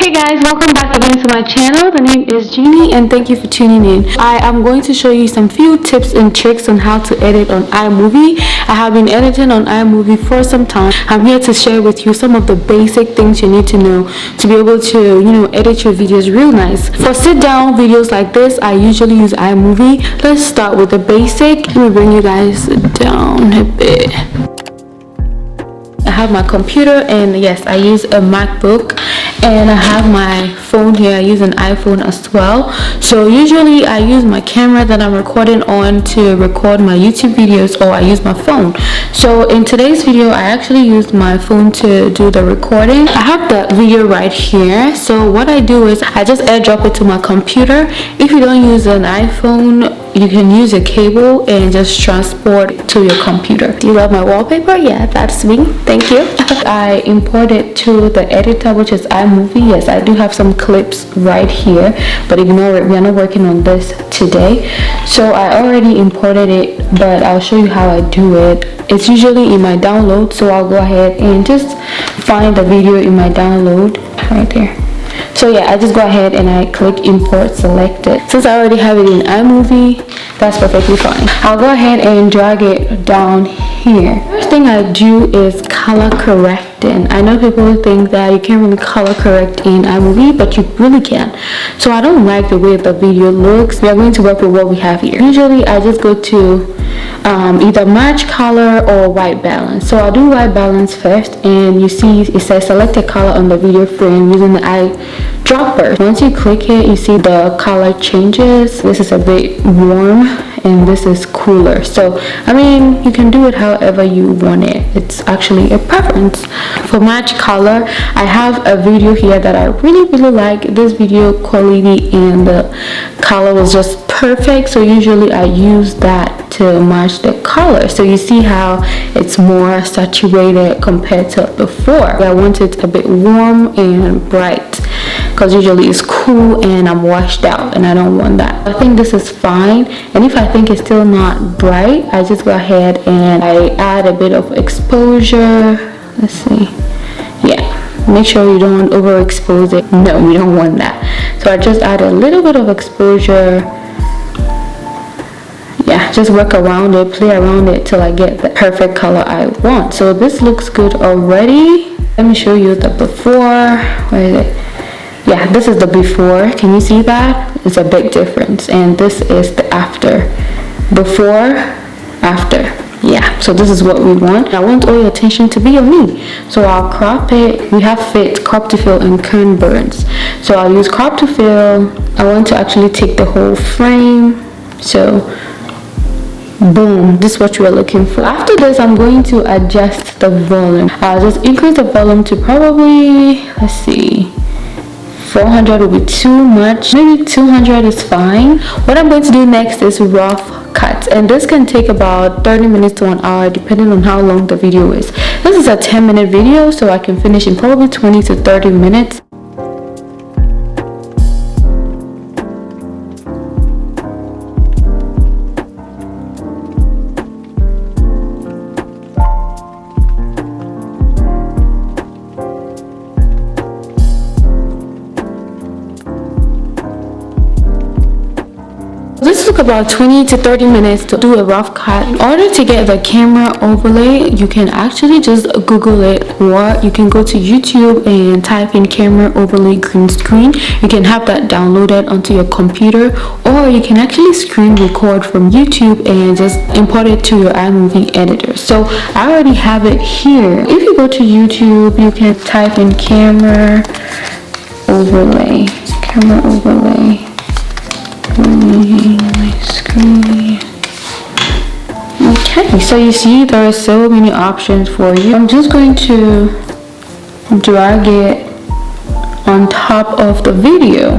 Hey guys, welcome back again to my channel. The name is Jeannie and thank you for tuning in. I am going to show you some few tips and tricks on how to edit on Imovie. I have been editing on Imovie for some time. I'm here to share with you some of the basic things you need to know to be able to, edit your videos real nice. For sit down videos like this, I usually use Imovie. Let's start with the basic. Let me bring you guys down a bit. I have my computer and yes, I use a MacBook, and I have my phone here. I use an iPhone as well. So usually I use my camera that I'm recording on to record my YouTube videos, or I use my phone. So in today's video I actually used my phone to do the recording. I have the video right here. So what I do is I just airdrop it to my computer. If you don't use an iPhone, you can use a cable and just transport it to your computer. Do you love my wallpaper? Yeah, that's me. Thank you. I imported to the editor, which is Imovie. Yes, I do have some clips right here, but ignore it. We are not working on this today. So I already imported it, but I'll show you how I do it. It's usually in my download, so I'll go ahead and just find the video in my download right there. So yeah, I just go ahead and I click import, select it. Since I already have it in Imovie, that's perfectly fine. I'll go ahead and drag it down here. First thing I do is color correcting. I know people think that you can't really color correct in Imovie, but you really can. So I don't like the way the video looks. We are going to work with what we have here. Usually I just go to either match color or white balance. So I'll do white balance first, and you see it says select a color on the video frame using the eyedropper. Once you click it, you see the color changes. This is a bit warm and this is cooler. So I mean, you can do it however you want it. It's actually a preference. For match color, I have a video here that I really like. This video quality and the color was just perfect, so usually I use that to match the color. So you see how it's more saturated compared to before. I want it a bit warm and bright, because usually it's cool and I'm washed out and I don't want that. I think this is fine, and if I think it's still not bright, I just go ahead and I add a bit of exposure. Let's see. Yeah, make sure you don't overexpose it. No, we don't want that. So I just add a little bit of exposure. Yeah, just work around it, play around it till I get the perfect color I want. So this looks good already. Let me show you the before. Where is it? Yeah, this is the before. Can you see that? It's a big difference. And this is the after. Before, after. Yeah, so this is what we want. I want all your attention to be on me, so I'll crop it. We have fit, crop to fill, and kern burns. So I'll use crop to fill. I want to actually take the whole frame. So boom, this is what you are looking for. After this, I'm going to adjust the volume. I'll just increase the volume to probably, let's see, 400 will be too much. Maybe 200 is fine. What I'm going to do next is rough cuts, and this can take about 30 minutes to an hour depending on how long the video is. This is a 10-minute video, so I can finish in probably 20 to 30 minutes. This took about 20 to 30 minutes to do a rough cut. In order to get the camera overlay, you can actually just Google it, or you can go to YouTube and type in camera overlay green screen. You can have that downloaded onto your computer, or you can actually screen record from YouTube and just import it to your Imovie editor. So I already have it here. If you go to YouTube, you can type in camera overlay, screen. Okay, so you see there are so many options for you. I'm just going to drag it on top of the video.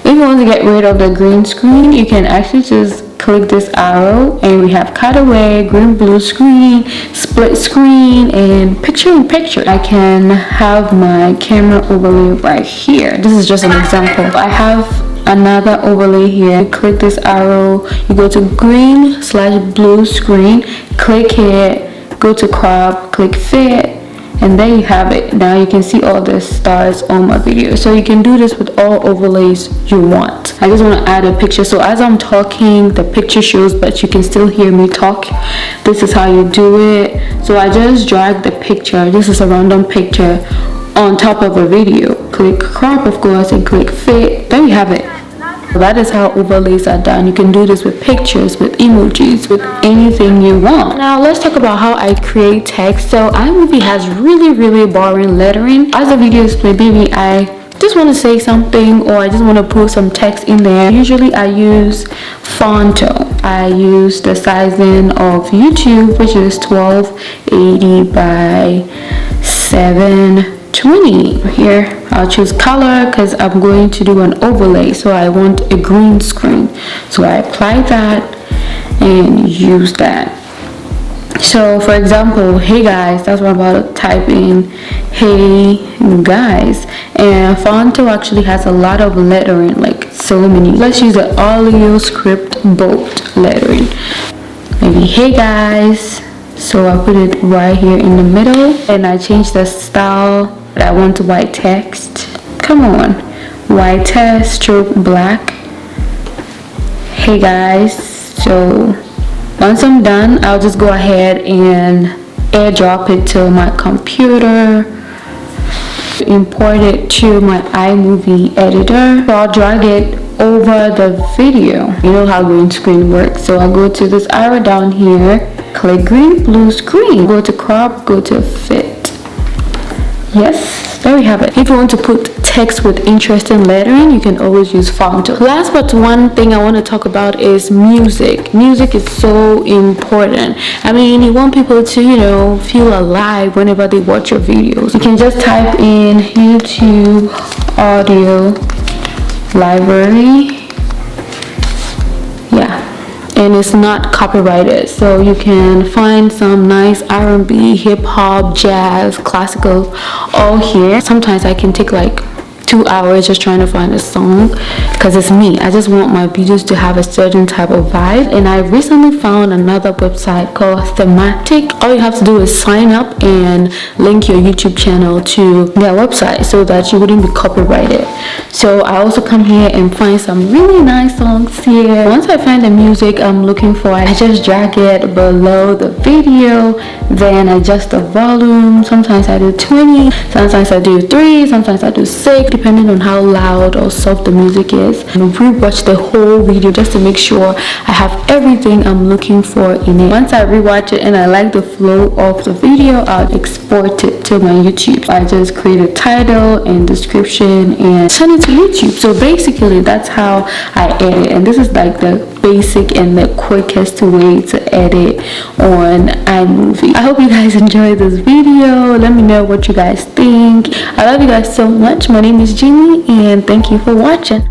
If you want to get rid of the green screen, you can actually just click this arrow, and we have cutaway, green blue screen, split screen, and picture in picture. I can have my camera overlay right here. This is just an example. I have another overlay here. You click this arrow, you go to green/blue screen, click it, go to crop, click fit, And there you have it. Now you can see all the stars on my video. So you can do this with all overlays you want. I just want to add a picture, so as I'm talking the picture shows, but you can still hear me talk. This is how you do it. So I just drag the picture, this is a random picture, on top of a video. Click crop, of course, and click fit. There you have it. That is how overlays are done. You can do this with pictures, with emojis, with anything you want. Now let's talk about how I create text. So iMovie has really boring lettering. As the video explained, maybe I just want to say something, or I just want to put some text in there. Usually I use Fonto. I use the sizing of YouTube, which is 1280 by 720. Here I'll choose color because I'm going to do an overlay, so I want a green screen, so I apply that and use that. So for example, hey guys, that's what I'm about to type in, hey guys. And Fonto actually has a lot of lettering, like so many. Let's use the audio script bold lettering. Maybe hey guys. So I put it right here in the middle, and I change the style. I want white text. Come on, white text, stroke black. Hey guys. So once I'm done, I'll just go ahead and airdrop it to my computer, import it to my iMovie editor. So I'll drag it over the video. You know how green screen works. So I'll go to this arrow down here, click green, blue screen, go to crop, go to fit. Yes, there we have it. If you want to put text with interesting lettering, you can always use Fonto. Last but one thing I want to talk about is music. Music is so important. I mean, you want people to, you know, feel alive whenever they watch your videos. You can just type in YouTube audio library. Yeah. And it's not copyrighted, so you can find some nice R&B, hip-hop, jazz, classical all here. Sometimes I can take like 2 hours just trying to find a song, because it's me. I just want my videos to have a certain type of vibe. And I recently found another website called Thematic. All you have to do is sign up and link your YouTube channel to their website so that you wouldn't be copyrighted. So I also come here and find some really nice songs here. Once I find the music I'm looking for, I just drag it below the video, then adjust the volume. Sometimes I do 20, sometimes I do 3, sometimes I do 6, depending on how loud or soft the music is. And rewatch the whole video just to make sure I have everything I'm looking for in it. Once I rewatch it and I like the flow of the video, I'll export it to my YouTube. I just create a title and description and send it to YouTube. So basically that's how I edit, and this is like the basic and the quickest way to edit on iMovie. I hope you guys enjoyed this video. Let me know what you guys think. I love you guys so much. My name is Jeannie, and thank you for watching.